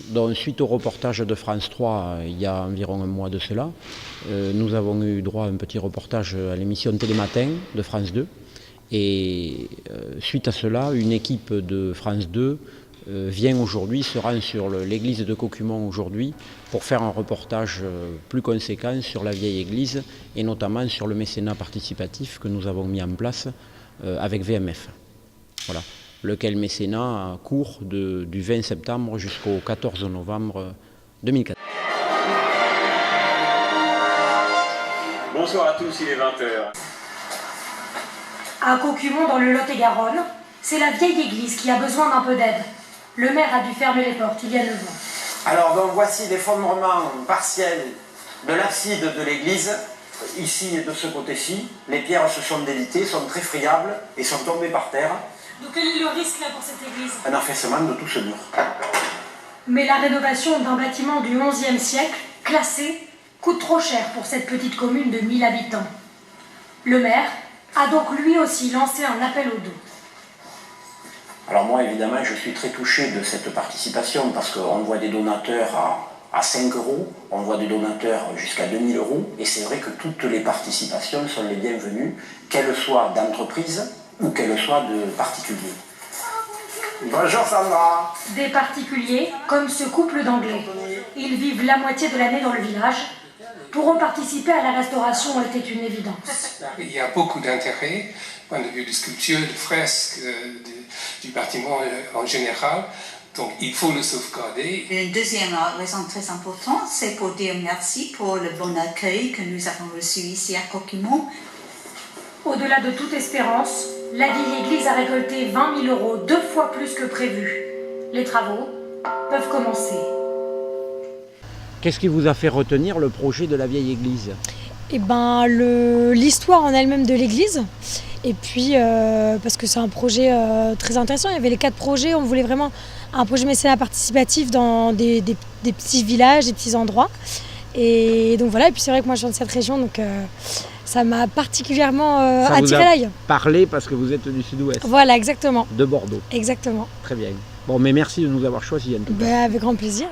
Donc, suite au reportage de France 3, il y a environ un mois de cela, nous avons eu droit à un petit reportage à l'émission Télématin de France 2. Et suite à cela, une équipe de France 2 vient aujourd'hui, se rend sur l'église de Cocumont aujourd'hui pour faire un reportage plus conséquent sur la vieille église et notamment sur le mécénat participatif que nous avons mis en place avec VMF. Voilà. Lequel mécénat court du 20 septembre jusqu'au 14 novembre 2014. Bonsoir à tous, il est 20h. À Cocumont, dans le Lot-et-Garonne, c'est la vieille église qui a besoin d'un peu d'aide. Le maire a dû fermer les portes il y a 9 ans. Alors donc voici l'effondrement partiel de l'abside de l'église. Ici et de ce côté-ci, les pierres se sont délitées, sont très friables et sont tombées par terre. Donc quel est le risque là pour cette église? Un affaissement de tout ce mur. Mais la rénovation d'un bâtiment du XIe siècle, classé, coûte trop cher pour cette petite commune de 1000 habitants. Le maire a donc lui aussi lancé un appel aux dons. Alors moi évidemment je suis très touché de cette participation parce qu'on voit des donateurs à 5 €, on voit des donateurs jusqu'à 2000 € et c'est vrai que toutes les participations sont les bienvenues, qu'elles soient d'entreprise ou qu'elles soient de particuliers. Bonjour Sandra. Des particuliers comme ce couple d'Anglais. Ils vivent la moitié de l'année dans le village. Pour eux, participer à la restauration était une évidence. Il y a beaucoup d'intérêt, point de vue de sculpture, de fresques, du bâtiment en général. Donc il faut le sauvegarder. Une deuxième raison très importante, c'est pour dire merci pour le bon accueil que nous avons reçu ici à Cocumont. Au-delà de toute espérance, la vieille église a récolté 20 000 €, 2 fois plus que prévu. Les travaux peuvent commencer. Qu'est-ce qui vous a fait retenir le projet de la vieille église? Eh ben, l'histoire en elle-même de l'église. Et puis, parce que c'est un projet très intéressant. Il y avait les 4 projets. On voulait vraiment un projet mécénat participatif dans des petits villages, des petits endroits. Et donc voilà. Et puis c'est vrai que moi je viens de cette région, donc ça m'a particulièrement attiré l'œil. Parlé parce que vous êtes du sud-ouest. Voilà, exactement. De Bordeaux. Exactement. Très bien. Bon, mais merci de nous avoir choisis en tout cas. Avec grand plaisir.